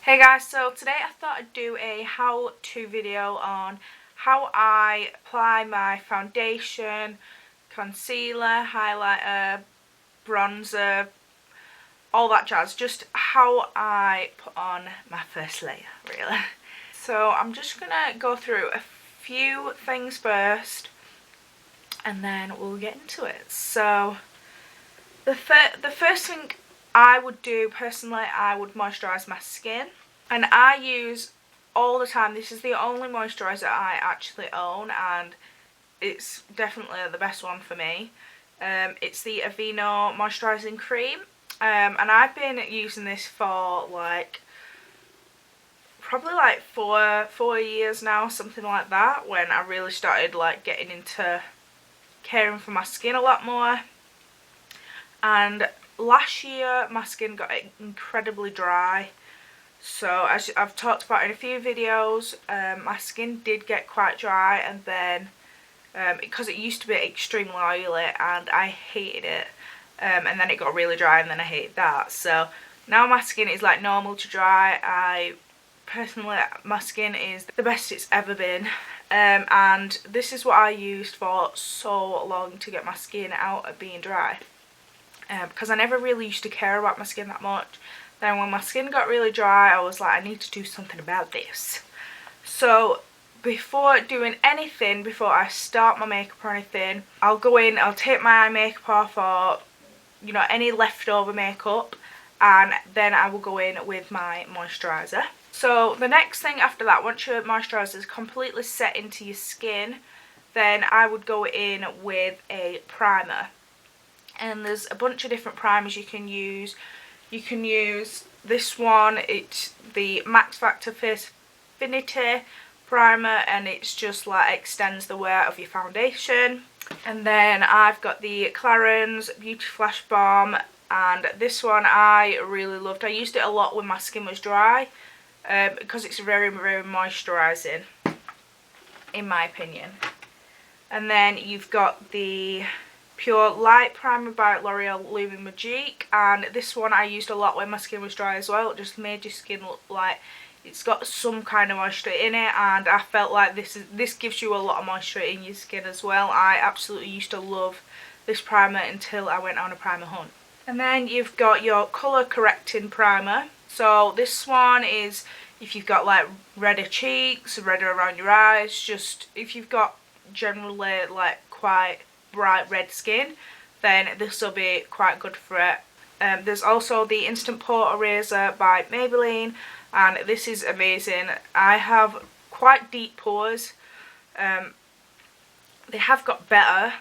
Hey guys, so today I thought I'd do a how-to video on how I apply my foundation, concealer, highlighter, bronzer, all that jazz. Just how I put on my first layer, really. So I'm just gonna go through a few things first and then we'll get into it. So the first thing I would do personally, I would moisturise my skin, and I use all the time. This is the only moisturiser I actually own, and it's definitely the best one for me. It's the Aveeno moisturising cream, and I've been using this for probably like four years now, something like that, when I really started getting into caring for my skin a lot more. And last year my skin got incredibly dry, so as I've talked about in a few videos, my skin did get quite dry, and then because it used to be extremely oily and I hated it, and then it got really dry and then I hated that. So now my skin is like normal to dry. Personally, my skin is the best it's ever been, and this is what I used for so long to get my skin out of being dry. Because I never really used to care about my skin that much. Then when my skin got really dry, I was like, I need to do something about this. So before doing anything, before I start my makeup or anything, I'll go in, I'll take my eye makeup off, or any leftover makeup, and then I will go in with my moisturiser. So the next thing after that, once your moisturiser is completely set into your skin, then I would go in with a primer. And there's a bunch of different primers you can use. You can use this one, it's the Max Factor Face Affinity primer, and it's just extends the wear of your foundation. And then I've got the Clarins Beauty Flash Balm, and this one I really loved. I used it a lot when my skin was dry, because it's very, very moisturising, in my opinion. And then you've got the Pure Light Primer by L'Oreal Luminous Magique, and this one I used a lot when my skin was dry as well. It just made your skin look like it's got some kind of moisture in it, and I felt like this gives you a lot of moisture in your skin as well. I absolutely used to love this primer until I went on a primer hunt. And then you've got your colour correcting primer. So this one is if you've got redder cheeks, redder around your eyes, just if you've got generally quite bright red skin, then this will be quite good for it. There's also the Instant Pore Eraser by Maybelline, and this is amazing. I have quite deep pores. They have got better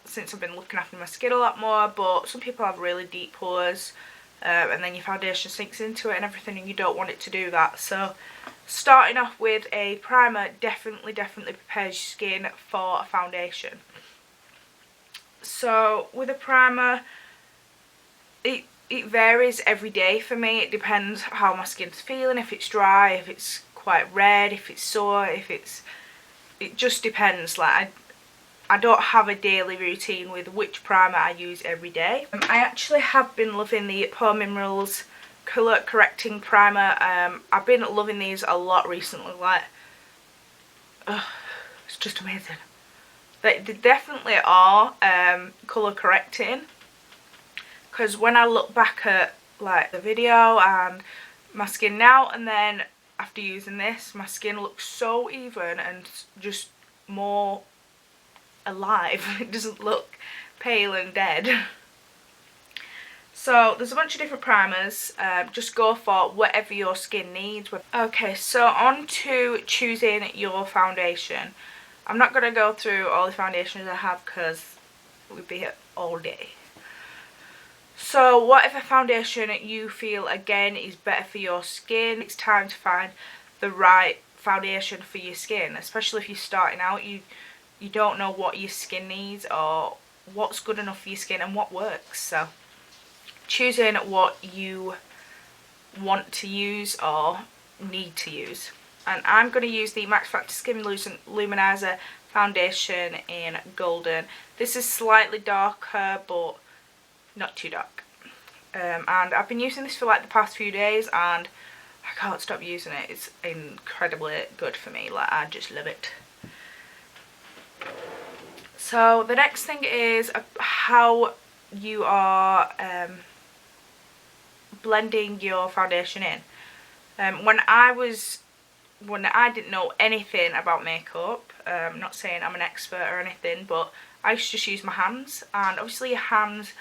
since I've been looking after my skin a lot more, but some people have really deep pores, and then your foundation sinks into it and everything, and you don't want it to do that. So starting off with a primer definitely prepares your skin for a foundation. So with a primer, it varies every day for me. It depends how my skin's feeling, if it's dry, if it's quite red, if it's sore, it just depends. I don't have a daily routine with which primer I use every day. I actually have been loving the Pore Minerals Colour Correcting Primer. I've been loving these a lot recently. It's just amazing. They definitely are colour correcting, because when I look back at the video and my skin now and then after using this, my skin looks so even and just more alive. It doesn't look pale and dead. So there's a bunch of different primers. Just go for whatever your skin needs. Okay, so on to choosing your foundation. I'm not going to go through all the foundations I have because we'd be here all day. So whatever foundation you feel again is better for your skin, it's time to find the right foundation for your skin. Especially if you're starting out, you don't know what your skin needs or what's good enough for your skin and what works. So choosing what you want to use or need to use. And I'm going to use the Max Factor Skin Luminizer foundation in Golden. This is slightly darker, but not too dark. and I've been using this for like the past few days and I can't stop using it. It's incredibly good for me, like I just love it. So the next thing is how you are blending your foundation in. When I didn't know anything about makeup, I'm not saying I'm an expert or anything, but I used to just use my hands, and obviously your hands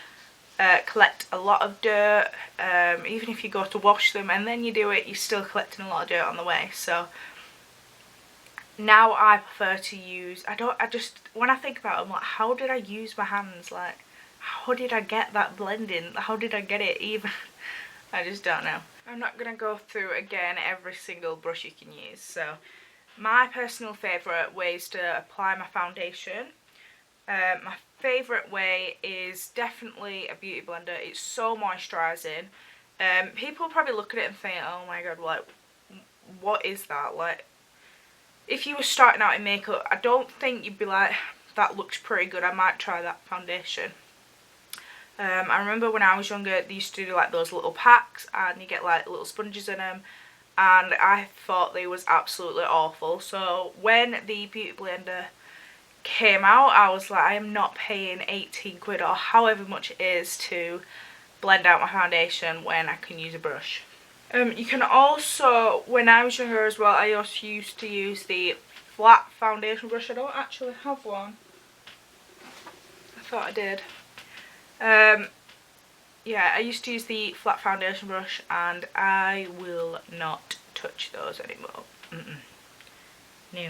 collect a lot of dirt. Even if you go to wash them and then you do it, you're still collecting a lot of dirt on the way. So now I prefer to use, when I think about it, I'm like, how did I use my hands? Like, how did I get that blending? How did I get it even? I just don't know. I'm not going to go through again every single brush you can use. So my personal favourite ways to apply my foundation. My favourite way is definitely a beauty blender. It's so moisturising. People probably look at it and think, oh my god, like, what is that? Like, if you were starting out in makeup, I don't think you'd be like, that looks pretty good, I might try that foundation. I remember when I was younger, they used to do like those little packs and you get like little sponges in them, and I thought they was absolutely awful. So when the beauty blender came out, I was like, I am not paying 18 quid or however much it is to blend out my foundation when I can use a brush. You can also, when I was younger as well, I also used to use the flat foundation brush. I don't actually have one. I thought I did. Yeah, I used to use the flat foundation brush and I will not touch those anymore. No.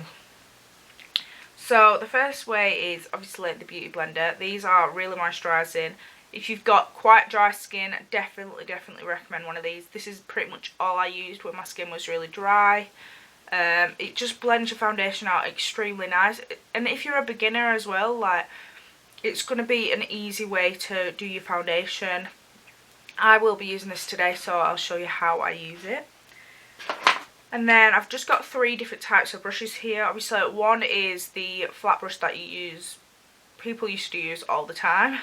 So the first way is obviously the beauty blender. These are really moisturising. If you've got quite dry skin, definitely recommend one of these. This is pretty much all I used when my skin was really dry. It just blends your foundation out extremely nice. And if you're a beginner as well, like, it's going to be an easy way to do your foundation. I will be using this today, so I'll show you how I use it. And then I've just got 3 different types of brushes here. Obviously, one is the flat brush that people used to use all the time.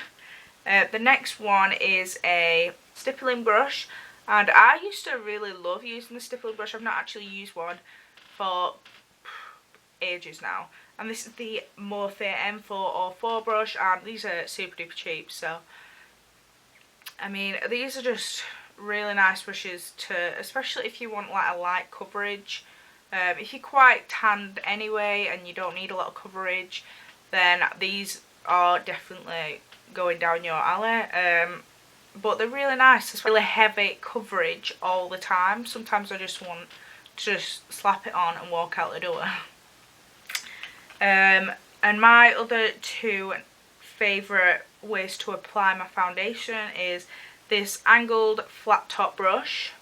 The next one is a stippling brush, and I used to really love using the stippling brush. I've not actually used one for ages now. And this is the Morphe M404 brush, and these are super duper cheap. So, I mean, these are just really nice brushes to, especially if you want like a light coverage. If you're quite tanned anyway and you don't need a lot of coverage, then these are definitely going down your alley. But they're really nice. It's really heavy coverage all the time. Sometimes I just want to just slap it on and walk out the door. And my other 2 favourite ways to apply my foundation is this angled flat top brush.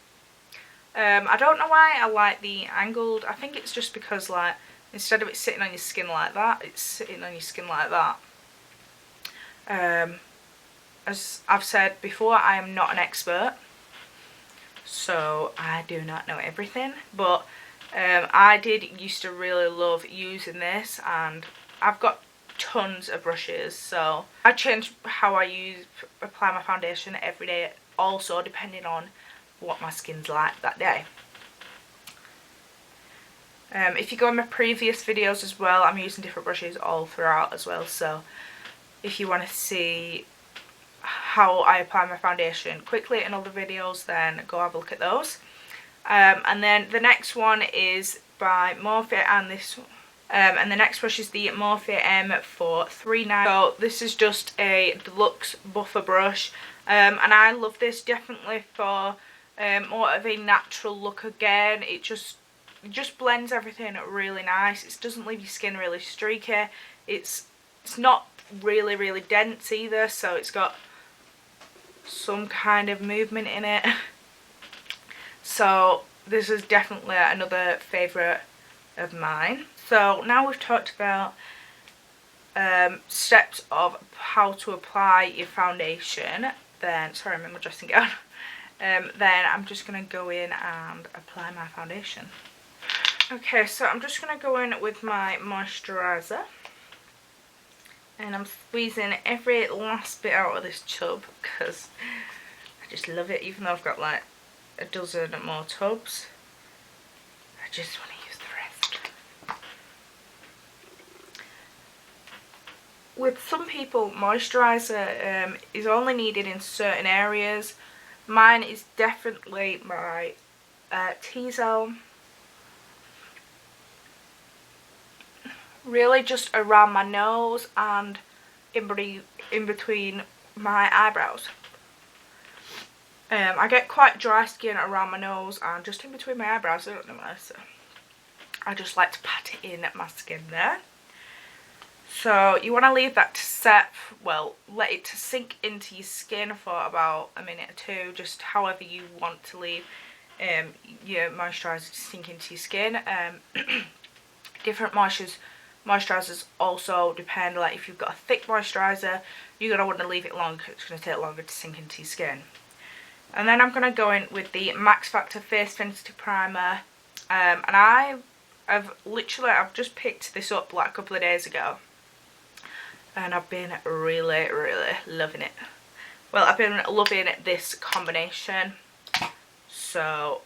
I don't know why I like the angled. I think it's just because, like, instead of it sitting on your skin like that, it's sitting on your skin like that. As I've said before, I am not an expert, so I do not know everything, but I did used to really love using this, and I've got tons of brushes, so I change how I apply my foundation every day, also depending on what my skin's like that day. If you go in my previous videos as well, I'm using different brushes all throughout as well, so if you want to see how I apply my foundation quickly in other videos, then go have a look at those. And then the next one is by Morphe, and the next brush is the Morphe M439. So this is just a deluxe buffer brush, and I love this definitely for more of a natural look again. It just blends everything really nice. It doesn't leave your skin really streaky. It's not really dense either, so it's got some kind of movement in it. So this is definitely another favourite of mine. So now we've talked about steps of how to apply your foundation, then, sorry, I'm in my dressing gown, then I'm just going to go in and apply my foundation. Okay, so I'm just going to go in with my moisturiser, and I'm squeezing every last bit out of this tub because I I just love it, even though I've got like a dozen more tubs. I just want to use the rest. With some people, moisturiser is only needed in certain areas. Mine is definitely my T-zone. Really just around my nose and in between my eyebrows. I get quite dry skin around my nose and just in between my eyebrows. I don't know why, so I just like to pat it in my skin there. So you want to leave that to set, well, let it to sink into your skin for about a minute or two, just however you want to leave your moisturiser to sink into your skin. Different moisturisers also depend, like if you've got a thick moisturiser, you're going to want to leave it longer, it's going to take longer to sink into your skin. And then I'm going to go in with the Max Factor Face Finity Primer, and I've just picked this up like a couple of days ago. And I've been really, really loving it. Well, I've been loving this combination. So,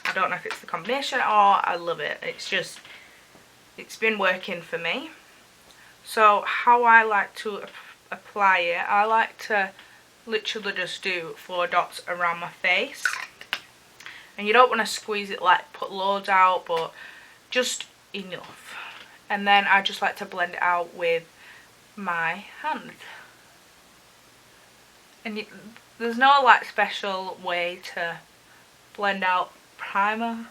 I don't know if it's the combination or I love it. It's been working for me. So, how I like to apply it, I like to literally just do 4 dots around my face. And you don't want to squeeze it, like put loads out, but just enough. And then I just like to blend it out with my hand. And there's no like special way to blend out primer,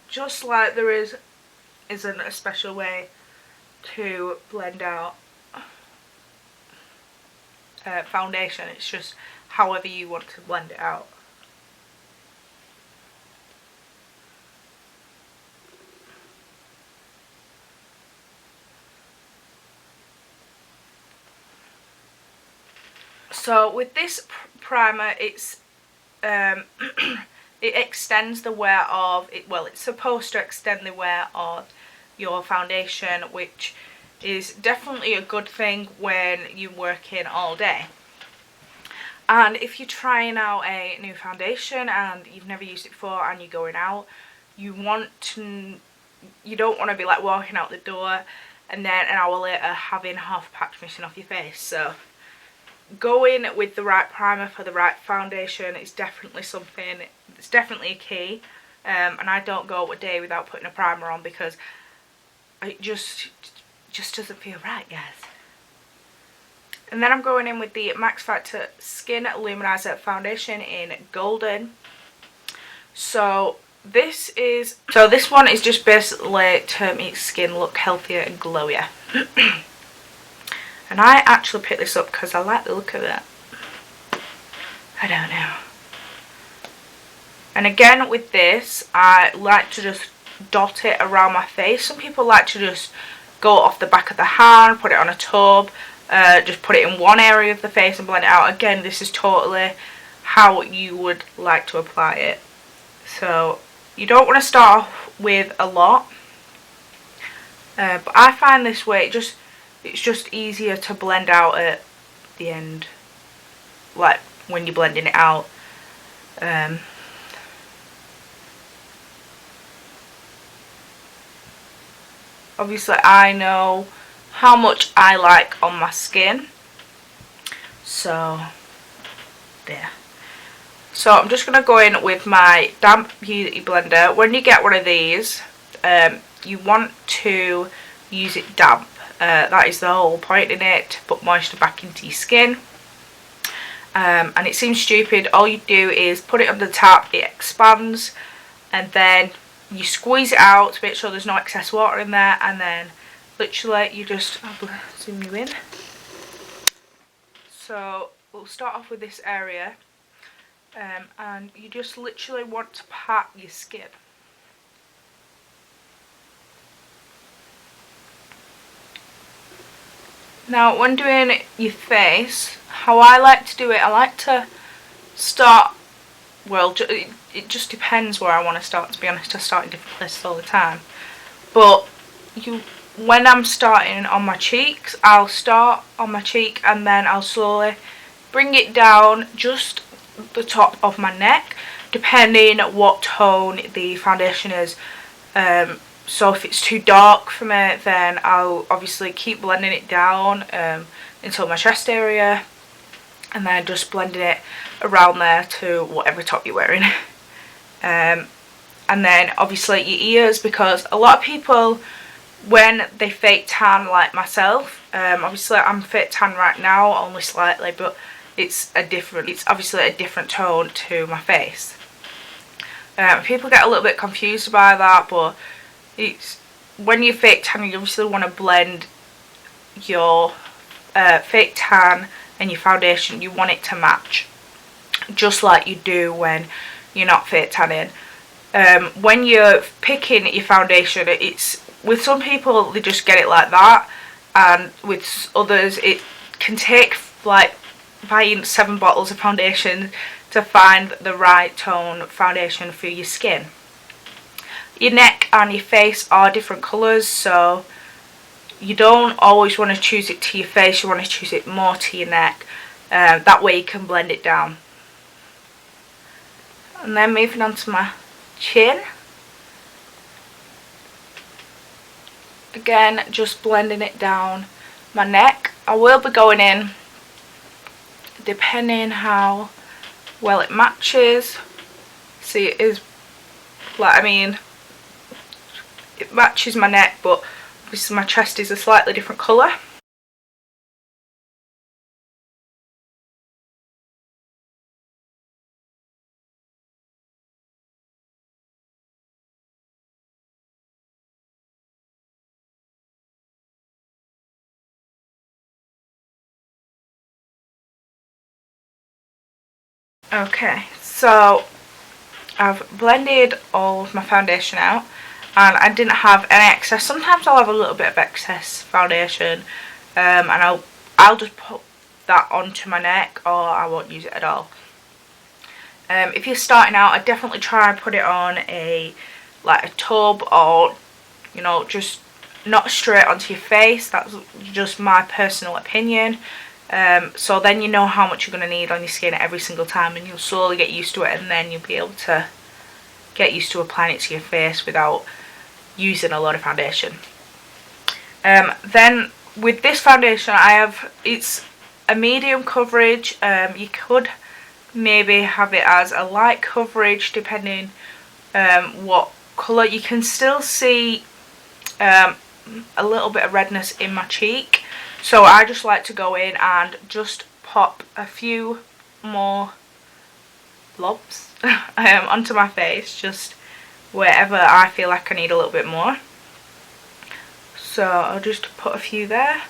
just like there isn't a special way to blend out foundation. It's just however you want to blend it out. So with this primer, it's it extends the wear of it. Well, it's supposed to extend the wear of your foundation, which is definitely a good thing when you're working all day. And if you're trying out a new foundation and you've never used it before and you're going out, you don't want to be like walking out the door and then an hour later having half a patch missing off your face. So going with the right primer for the right foundation is definitely something, it's definitely a key. And I don't go a day without putting a primer on because it just doesn't feel right, guys. And then I'm going in with the Max Factor Skin Luminizer Foundation in Golden. So this one is just basically to make skin look healthier and glowier. And I actually picked this up because I like the look of it. I don't know. And again with this, I like to just dot it around my face. Some people like to just go off the back of the hand, put it on a tub, just put it in one area of the face and blend it out. Again, this is totally how you would like to apply it. So you don't want to start off with a lot. But I find this way, it's just easier to blend out at the end, like when you're blending it out. Obviously I know how much I like on my skin, so there. So I'm just going to go in with my damp beauty blender. When you get one of these, you want to use it damp. That is the whole point in it, to put moisture back into your skin. And it seems stupid. All you do is put it on the tap, it expands, and then you squeeze it out to make sure there's no excess water in there, and then literally you just, I'll zoom you in. So we'll start off with this area, and you just literally want to pat your skin. Now when doing your face, how I like to do it, I like to start, well, it just depends where I want to start, to be honest. I start in different places all the time. But when I'm starting on my cheeks, I'll start on my cheek and then I'll slowly bring it down just the top of my neck, depending what tone the foundation is. So if it's too dark for me, then I'll obviously keep blending it down until my chest area, and then just blending it around there to whatever top you're wearing. And then obviously your ears, because a lot of people, when they fake tan like myself, obviously I'm fake tan right now, only slightly, but it's obviously a different tone to my face. People get a little bit confused by that, but it's when you fake tan, you obviously want to blend your fake tan and your foundation. You want it to match, just like you do when you're not fake tanning. When you're picking your foundation, it's with some people they just get it like that, and with others it can take like buying 7 bottles of foundation to find the right tone foundation for your skin. Your neck and your face are different colours, so you don't always want to choose it to your face, you want to choose it more to your neck. That way you can blend it down. And then moving on to my chin. Again, just blending it down my neck. I will be going in, depending how well it matches. See, it is like, I mean, it matches my neck, but obviously my chest is a slightly different colour. Okay, so I've blended all of my foundation out, and I didn't have any excess. Sometimes I'll have a little bit of excess foundation, and I'll just put that onto my neck, or I won't use it at all. If you're starting out, I'd definitely try and put it on a tub, or you know, just not straight onto your face. That's just my personal opinion. So then you know how much you're going to need on your skin every single time, and you'll slowly get used to it, and then you'll be able to get used to applying it to your face without using a lot of foundation. Then with this foundation, it's a medium coverage. You could maybe have it as a light coverage depending what colour. You can still see a little bit of redness in my cheek, so I just like to go in and just pop a few more blobs onto my face, just wherever I feel like I need a little bit more. So I'll just put a few there.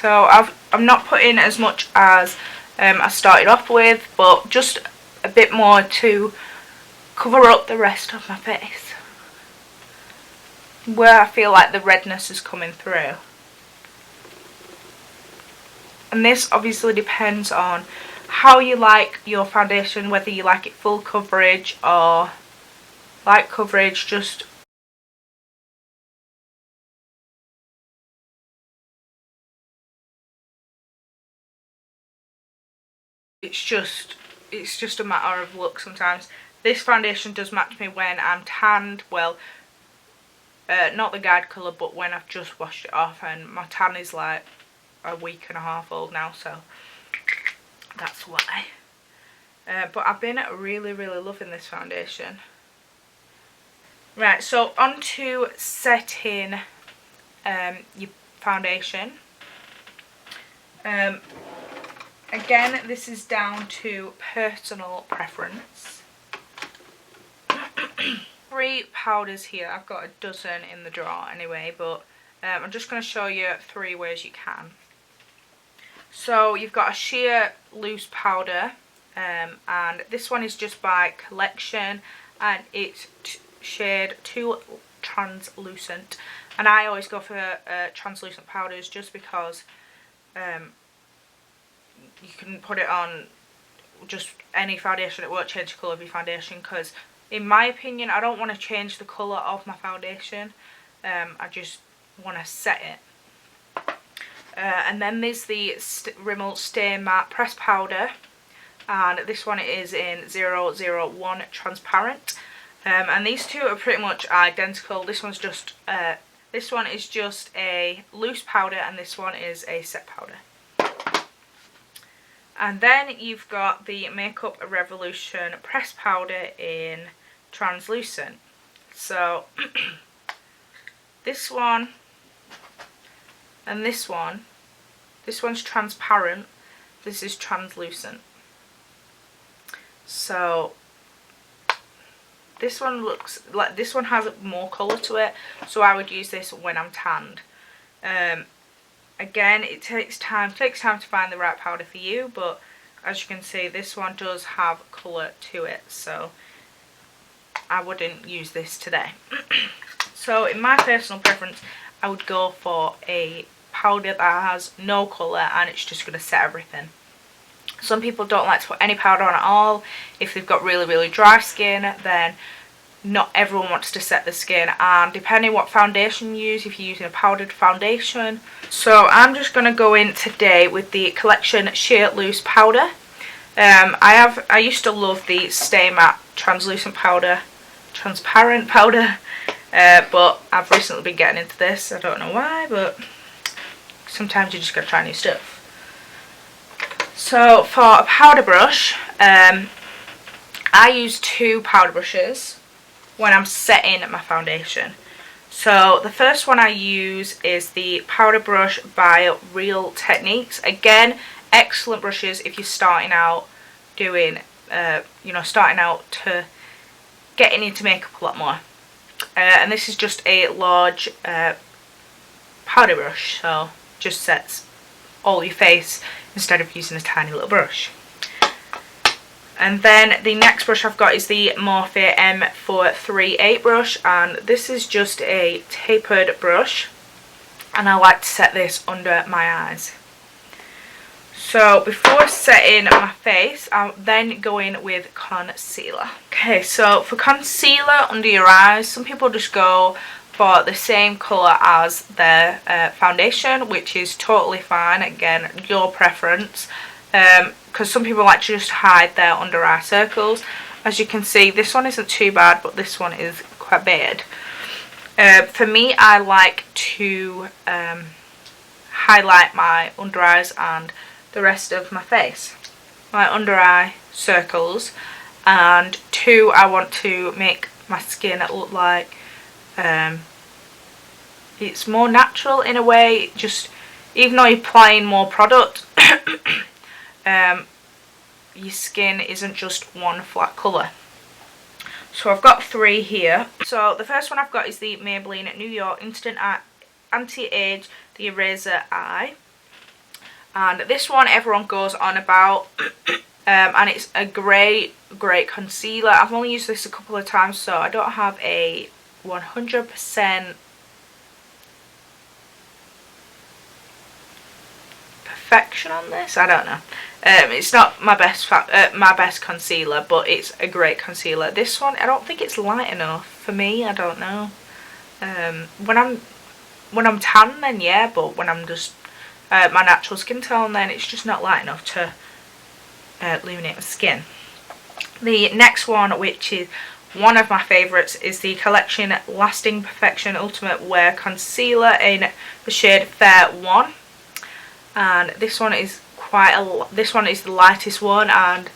So I'm not putting as much as I started off with, but just a bit more to cover up the rest of my face where I feel like the redness is coming through. And this obviously depends on how you like your foundation, whether you like it full coverage or light coverage. Just it's just a matter of look sometimes. This foundation does match me when I'm tanned, well, not the guide colour, but when I've just washed it off, and my tan is like a week and a half old now, so that's why. But I've been really loving this foundation. Right, so on to setting your foundation. Again, this is down to personal preference. 3 powders here. I've got a dozen in the drawer anyway, but I'm just going to show you 3 ways you can. So you've got a sheer loose powder, and this one is just by Collection, and it's shade 2 translucent, and I always go for translucent powders just because you can put it on just any foundation. It won't change the colour of your foundation, because in my opinion I don't want to change the colour of my foundation. I just want to set it. And then there's the Rimmel Stay Matte Press Powder, and this one is in 001 Transparent. And these two are pretty much identical. This one is just a loose powder, and this one is a set powder. And then you've got the Makeup Revolution Press Powder in Translucent. So this one and this one's transparent, this is translucent. So this one looks like, this one has more colour to it, so I would use this when I'm tanned. Again, it takes time to find the right powder for you, but as you can see, this one does have colour to it, so I wouldn't use this today. So in my personal preference, I would go for a powder that has no colour and it's just going to set everything. Some people don't like to put any powder on at all. If they've got really dry skin, then not everyone wants to set the skin, and depending what foundation you use, if you're using a powdered foundation. So I'm just going to go in today with the Collection Sheer Loose Powder. I used to love the Stay Matte Transparent powder, but I've recently been getting into this. I don't know why, but sometimes you just gotta try new stuff. So for a powder brush, I use 2 powder brushes when I'm setting my foundation. So the first one I use is the powder brush by Real Techniques. Again, excellent brushes if you're starting out doing, starting out to getting into makeup a lot more. And this is just a large powder brush, so just sets all your face instead of using a tiny little brush. And then the next brush I've got is the Morphe M438 brush, and this is just a tapered brush, and I like to set this under my eyes. So before setting my face, I'll then go in with concealer. Okay, so for concealer under your eyes, some people just go for the same colour as their foundation, which is totally fine. Again, your preference. Because some people like to just hide their under eye circles. As you can see, this one isn't too bad, but this one is quite bad. For me, I like to highlight my under eyes and the rest of my face. My under eye circles, and 2, I want to make my skin look like it's more natural in a way. Just even though you're applying more product, your skin isn't just one flat colour. So I've got 3 here. So the first one I've got is the Maybelline New York Instant Anti-Age the Eraser Eye, and this one everyone goes on about. And it's a great concealer. I've only used this a couple of times, so I don't have a 100% perfection on this. I don't know. It's not my best concealer, but it's a great concealer. This one, I don't think it's light enough for me. I don't know. When I'm tan, then yeah, but when I'm just my natural skin tone, then it's just not light enough to illuminate my skin. The next one, which is one of my favourites, is the Collection Lasting Perfection Ultimate Wear Concealer in the shade Fair 1, and this one is this one is the lightest one, and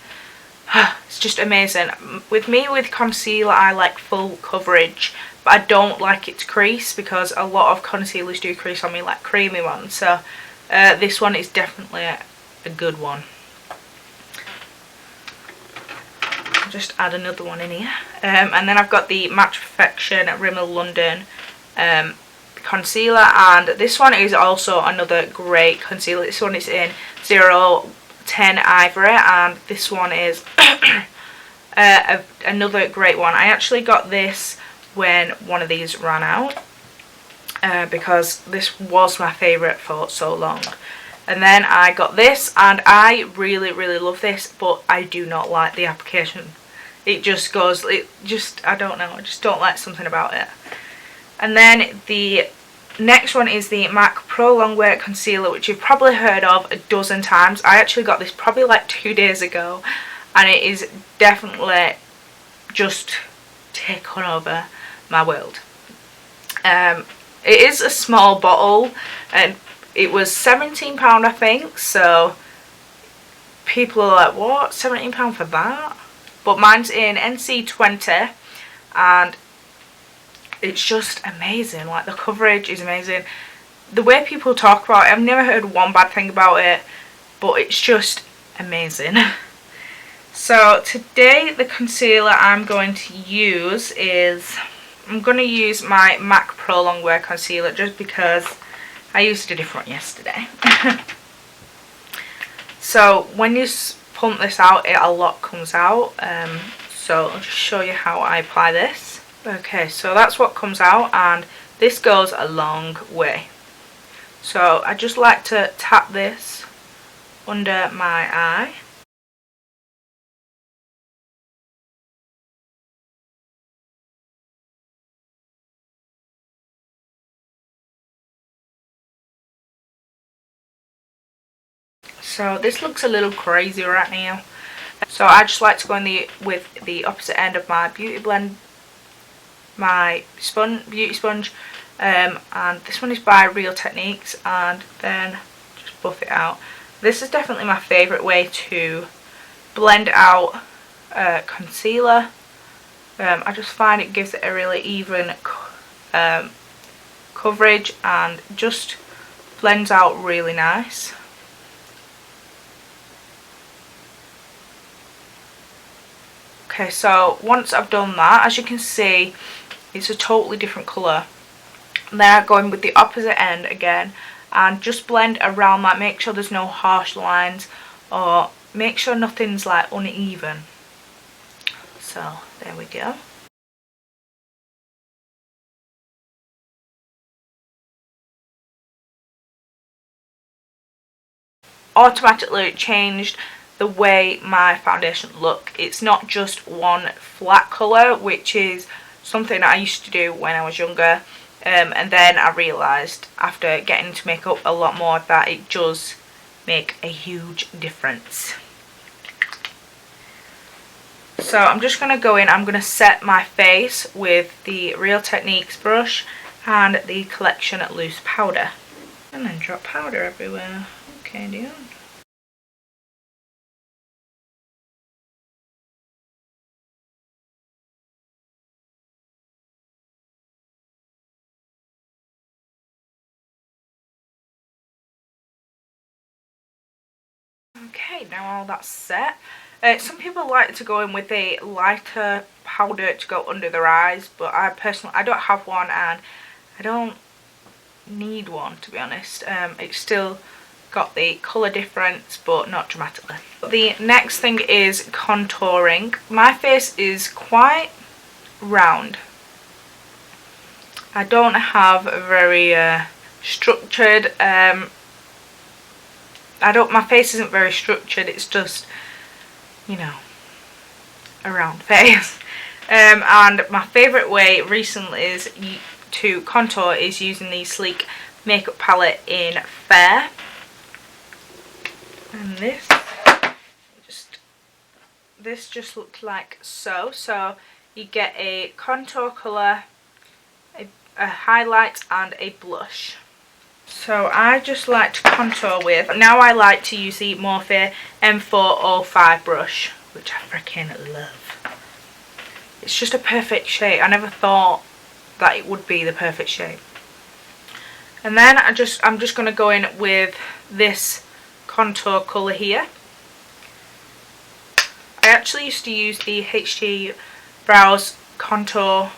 it's just amazing. With concealer, I like full coverage, but I don't like it to crease, because a lot of concealers do crease on me, like creamy ones. So this one is definitely a good one. Just add another one in here, and then I've got the Match Perfection Rimmel London concealer, and this one is also another great concealer. This one is in 010 Ivory, and this one is another great one. I actually got this when one of these ran out, because this was my favourite for so long. And then I got this, and I really love this, but I do not like the application. It just goes, I don't know, I just don't like something about it. And then the next one is the MAC Pro Longwear Concealer, which you've probably heard of a dozen times. I actually got this probably like 2 days ago, and it is definitely just taken over my world. It is a small bottle, and it was £17 I think, so people are like, what, £17 for that? But mine's in NC20, and it's just amazing. Like, the coverage is amazing. The way people talk about it, I've never heard one bad thing about it, but it's just amazing. So today the concealer I'm going to use is, I'm going to use my MAC Pro Longwear Concealer just because I used a different one yesterday. So when you pump this out, a lot comes out. So I'll just show you how I apply this. Okay, so that's what comes out, and this goes a long way. So I just like to tap this under my eye. So this looks a little crazy right now. So I just like to go in with the opposite end of my beauty blend, my beauty sponge, and this one is by Real Techniques, and then just buff it out. This is definitely my favourite way to blend out concealer. I just find it gives it a really even coverage and just blends out really nice. Okay, so once I've done that, as you can see, it's a totally different colour. And then I go in with the opposite end again and just blend around that. Make sure there's no harsh lines, or make sure nothing's like uneven. So there we go. Automatically changed the way my foundation look. It's not just one flat colour, which is something I used to do when I was younger, and then I realised after getting into makeup a lot more that it does make a huge difference. So I'm just going to go in, I'm going to set my face with the Real Techniques brush and the Collection loose powder, and then drop powder everywhere. Okay, dude. Okay, now all that's set. Some people like to go in with a lighter powder to go under their eyes, but I don't have one, and I don't need one, to be honest. It's still got the colour difference, but not dramatically. The next thing is contouring. My face is quite round. I don't have a very structured my face isn't very structured, it's just, you know, a round face. And my favourite way recently is to contour is using the Sleek makeup palette in Fair. And this just looks like so. So you get a contour colour, a highlight and a blush. So I just like to contour with, now I like to use the Morphe M405 brush, which I freaking love. It's just a perfect shade. I never thought that it would be the perfect shade. And then I'm just going to go in with this contour colour here. I actually used to use the HT Brows Contour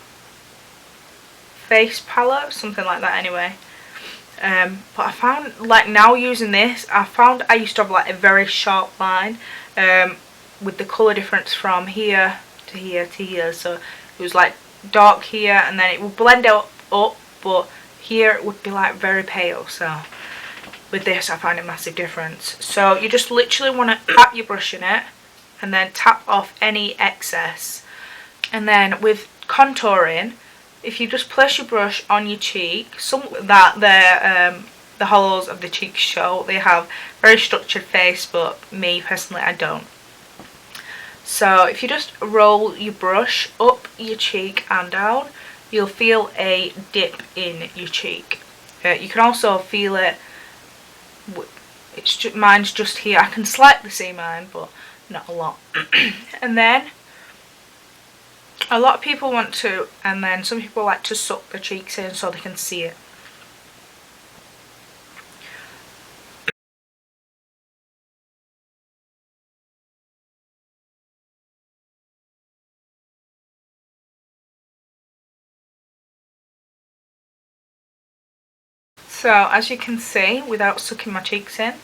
Face Palette, something like that anyway. But I found, like, now using this, I found I used to have like a very sharp line with the colour difference from here to here to here. So it was like dark here and then it would blend up, but here it would be like very pale. So with this I find a massive difference. So you just literally want to tap your brush in it and then tap off any excess. And then with contouring, if you just place your brush on your cheek, the hollows of the cheeks show. They have very structured face, but me personally, I don't. So if you just roll your brush up your cheek and down, you'll feel a dip in your cheek. You can also feel it. Mine's just here. I can slightly see mine, but not a lot. And then a lot of people want to, and then some people like to suck their cheeks in so they can see it. So as you can see, without sucking my cheeks in,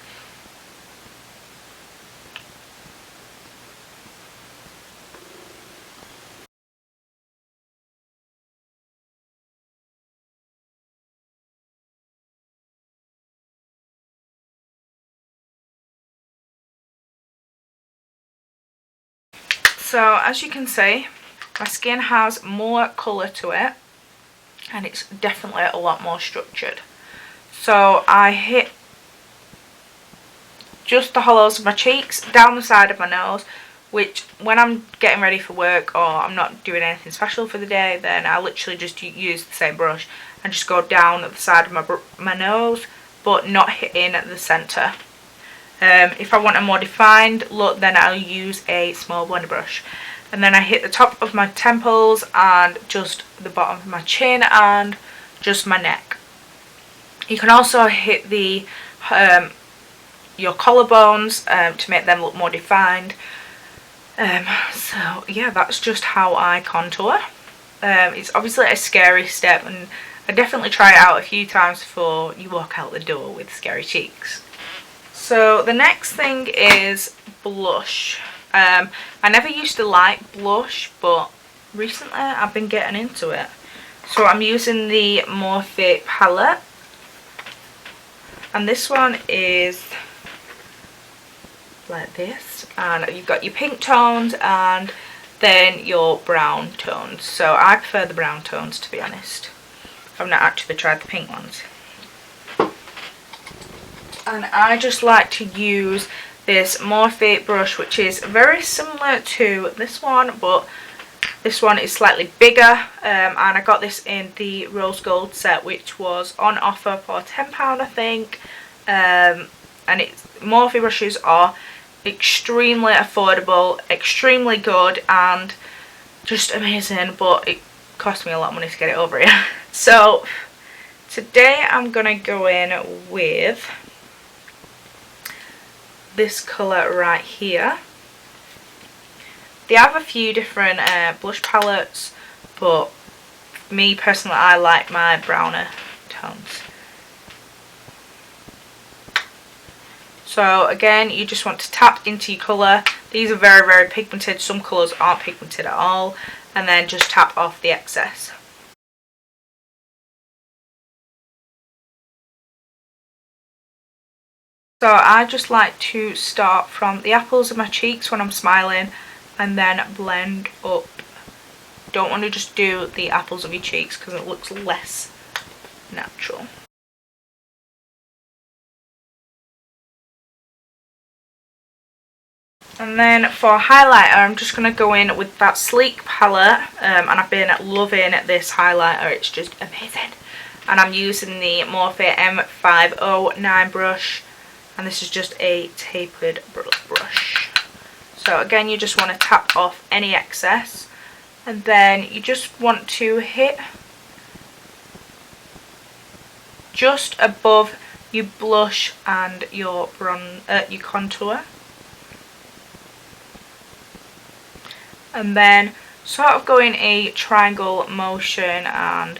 my skin has more colour to it, and it's definitely a lot more structured. So I hit just the hollows of my cheeks, down the side of my nose, which when I'm getting ready for work or I'm not doing anything special for the day, then I literally just use the same brush and just go down at the side of my nose, but not hitting the centre. If I want a more defined look, then I'll use a small blender brush. And then I hit the top of my temples and just the bottom of my chin and just my neck. You can also hit the your collarbones to make them look more defined. So yeah, that's just how I contour. It's obviously a scary step, and I definitely try it out a few times before you walk out the door with scary cheeks. So the next thing is blush. I never used to like blush, but recently I've been getting into it. So I'm using the Morphe palette, and this one is like this, and you've got your pink tones and then your brown tones. So I prefer the brown tones, to be honest. I've not actually tried the pink ones. And I just like to use this Morphe brush, which is very similar to this one, but this one is slightly bigger, and I got this in the rose gold set, which was on offer for £10 I think. And Morphe brushes are extremely affordable, extremely good, and just amazing, but it cost me a lot of money to get it over here. So today I'm gonna go in with this colour right here. They have a few different blush palettes, but me personally, I like my browner tones. So again, you just want to tap into your colour. These are very, very pigmented. Some colours aren't pigmented at all. And then just tap off the excess. So I just like to start from the apples of my cheeks when I'm smiling and then blend up. Don't want to just do the apples of your cheeks because it looks less natural. And then for highlighter, I'm just going to go in with that Sleek palette, and I've been loving this highlighter, it's just amazing. And I'm using the Morphe M509 brush, and this is just a tapered brush. So again, you just want to tap off any excess, and then you just want to hit just above your blush and your your contour. And then sort of go in a triangle motion and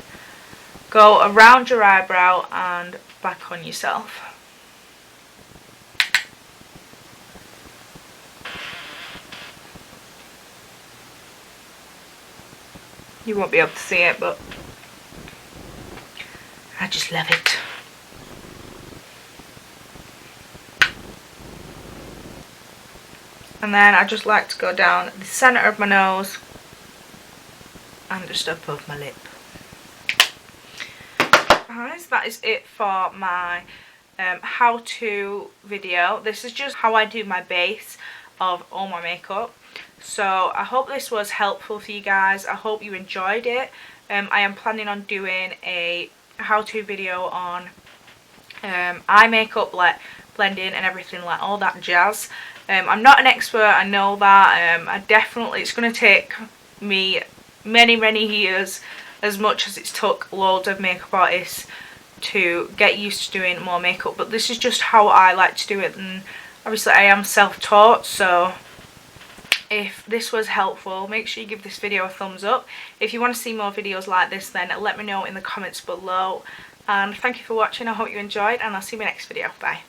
go around your eyebrow and back on yourself. You won't be able to see it, but I just love it. And then I just like to go down the centre of my nose and just above my lip. guys, that is it for my how-to video. This is just how I do my base of all my makeup. So I hope this was helpful for you guys. I hope you enjoyed it. I am planning on doing a how-to video on eye makeup, like blending and everything, like all that jazz. I'm not an expert, I know that. It's going to take me many years, as much as it's took loads of makeup artists to get used to doing more makeup, but this is just how I like to do it, and obviously I am self-taught. So if this was helpful, make sure you give this video a thumbs up. If you want to see more videos like this, then let me know in the comments below. And thank you for watching. I hope you enjoyed, and I'll see you in my next video. Bye.